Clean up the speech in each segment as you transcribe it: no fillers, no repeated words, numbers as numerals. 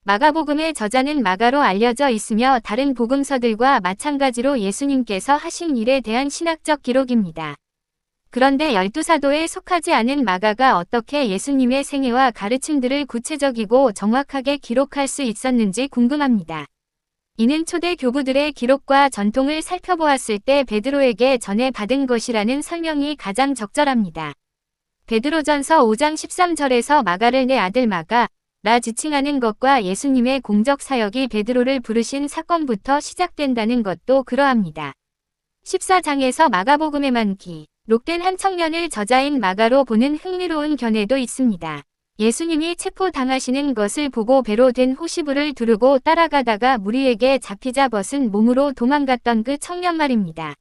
마가복음의 저자는 마가로 알려져 있으며 다른 복음서들과 마찬가지로 예수님께서 하신 일에 대한 신학적 기록입니다. 그런데 12사도에 속하지 않은 마가가 어떻게 예수님의 생애와 가르침들을 구체적이고 정확하게 기록할 수 있었는지 궁금합니다. 이는 초대 교부들의 기록과 전통을 살펴보았을 때 베드로에게 전해 받은 것이라는 설명이 가장 적절합니다. 베드로전서 5장 13절에서 마가를 내 아들 마가라 지칭하는 것과 예수님의 공적 사역이 베드로를 부르신 사건부터 시작된다는 것도 그러합니다. 14장에서 마가복음에만 기록된 한 청년을 저자인 마가로 보는 흥미로운 견해도 있습니다. 예수님이 체포당하시는 것을 보고 배로 된 호시부를 두르고 따라가다가 무리에게 잡히자 벗은 몸으로 도망갔던 그 청년 말입니다.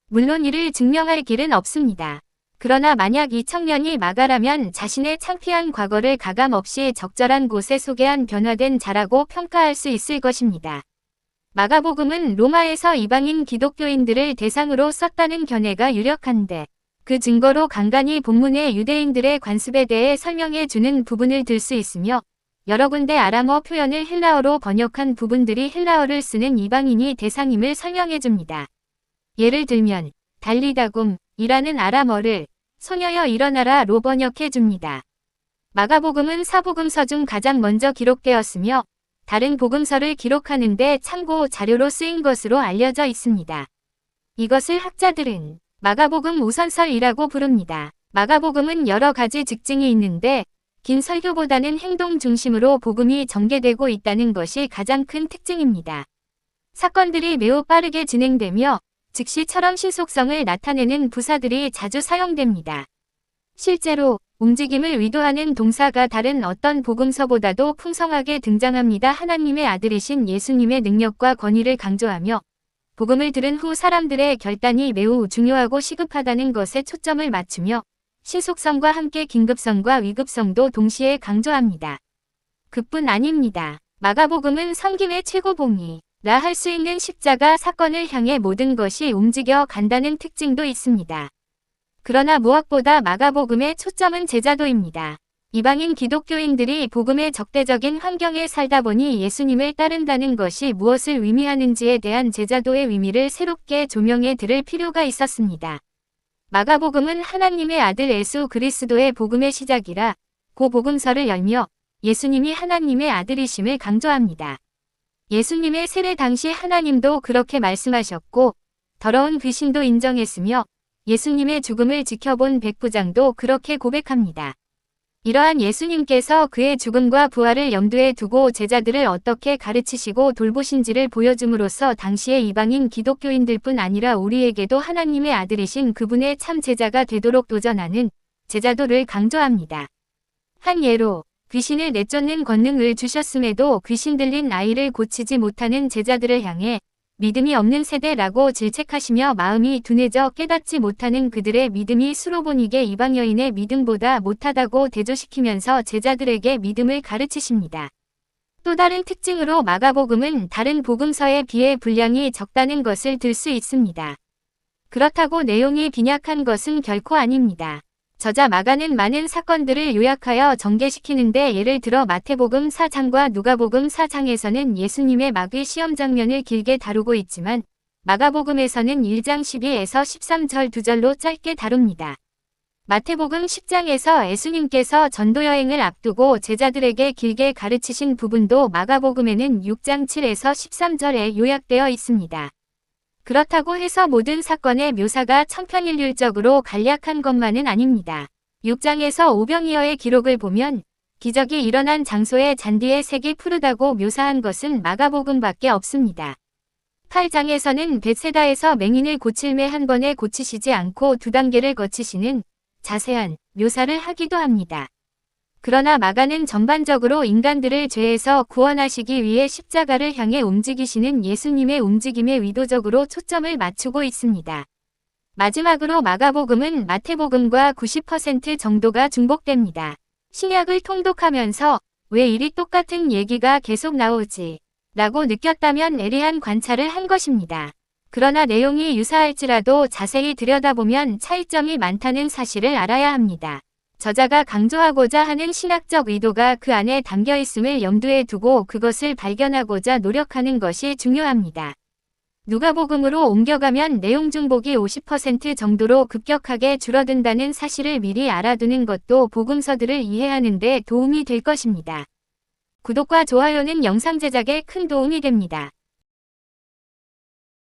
물론 이를 증명할 길은 없습니다. 그러나 만약 이 청년이 마가라면 자신의 창피한 과거를 가감없이 적절한 곳에 소개한 변화된 자라고 평가할 수 있을 것입니다. 마가복음은 로마에서 이방인 기독교인들을 대상으로 썼다는 견해가 유력한데 그 증거로 간간히 본문의 유대인들의 관습에 대해 설명해 주는 부분을 들 수 있으며 여러 군데 아람어 표현을 헬라어로 번역한 부분들이 헬라어를 쓰는 이방인이 대상임을 설명해 줍니다. 예를 들면 달리다굼이라는 아람어를 소녀여 일어나라로 번역해 줍니다. 마가복음은 사복음서 중 가장 먼저 기록되었으며 다른 복음서를 기록하는데 참고 자료로 쓰인 것으로 알려져 있습니다. 이것을 학자들은 마가복음 우선설이라고 부릅니다. 마가복음은 여러 가지 특징이 있는데 긴 설교보다는 행동 중심으로 복음이 전개되고 있다는 것이 가장 큰 특징입니다. 사건들이 매우 빠르게 진행되며 즉시처럼 신속성을 나타내는 부사들이 자주 사용됩니다. 실제로 움직임을 의도하는 동사가 다른 어떤 복음서보다도 풍성하게 등장합니다. 하나님의 아들이신 예수님의 능력과 권위를 강조하며 복음을 들은 후 사람들의 결단이 매우 중요하고 시급하다는 것에 초점을 맞추며 신속성과 함께 긴급성과 위급성도 동시에 강조합니다. 그뿐 아닙니다. 마가복음은 섬김의 최고봉이라 할 수 있는 십자가 사건을 향해 모든 것이 움직여 간다는 특징도 있습니다. 그러나 무엇보다 마가복음의 초점은 제자도입니다. 이방인 기독교인들이 복음의 적대적인 환경에 살다 보니 예수님을 따른다는 것이 무엇을 의미하는지에 대한 제자도의 의미를 새롭게 조명해 드릴 필요가 있었습니다. 마가복음은 하나님의 아들 예수 그리스도의 복음의 시작이라 고 복음서를 열며 예수님이 하나님의 아들이심을 강조합니다. 예수님의 세례 당시 하나님도 그렇게 말씀하셨고 더러운 귀신도 인정했으며 예수님의 죽음을 지켜본 백부장도 그렇게 고백합니다. 이러한 예수님께서 그의 죽음과 부활을 염두에 두고 제자들을 어떻게 가르치시고 돌보신지를 보여줌으로써 당시의 이방인 기독교인들뿐 아니라 우리에게도 하나님의 아들이신 그분의 참 제자가 되도록 도전하는 제자도를 강조합니다. 한 예로 귀신을 내쫓는 권능을 주셨음에도 귀신 들린 아이를 고치지 못하는 제자들을 향해 믿음이 없는 세대라고 질책하시며 마음이 둔해져 깨닫지 못하는 그들의 믿음이 수로보니게 이방 여인의 믿음보다 못하다고 대조시키면서 제자들에게 믿음을 가르치십니다. 또 다른 특징으로 마가복음은 다른 복음서에 비해 분량이 적다는 것을 들 수 있습니다. 그렇다고 내용이 빈약한 것은 결코 아닙니다. 저자 마가는 많은 사건들을 요약하여 전개시키는데 예를 들어 마태복음 4장과 누가복음 4장에서는 예수님의 마귀 시험 장면을 길게 다루고 있지만 마가복음에서는 1장 12에서 13절 2절로 짧게 다룹니다. 마태복음 10장에서 예수님께서 전도여행을 앞두고 제자들에게 길게 가르치신 부분도 마가복음에는 6장 7에서 13절에 요약되어 있습니다. 그렇다고 해서 모든 사건의 묘사가 천편일률적으로 간략한 것만은 아닙니다. 6장에서 오병이어의 기록을 보면 기적이 일어난 장소의 잔디의 색이 푸르다고 묘사한 것은 마가복음밖에 없습니다. 8장에서는 벳세다에서 맹인을 고칠매 한 번에 고치시지 않고 2단계를 거치시는 자세한 묘사를 하기도 합니다. 그러나 마가는 전반적으로 인간들을 죄에서 구원하시기 위해 십자가를 향해 움직이시는 예수님의 움직임에 의도적으로 초점을 맞추고 있습니다. 마지막으로 마가복음은 마태복음과 90% 정도가 중복됩니다. 신약을 통독하면서 왜 일이 똑같은 얘기가 계속 나오지? 라고 느꼈다면 애리한 관찰을 한 것입니다. 그러나 내용이 유사할지라도 자세히 들여다보면 차이점이 많다는 사실을 알아야 합니다. 저자가 강조하고자 하는 신학적 의도가 그 안에 담겨 있음을 염두에 두고 그것을 발견하고자 노력하는 것이 중요합니다. 누가복음으로 옮겨가면 내용 중복이 50% 정도로 급격하게 줄어든다는 사실을 미리 알아두는 것도 복음서들을 이해하는 데 도움이 될 것입니다. 구독과 좋아요는 영상 제작에 큰 도움이 됩니다.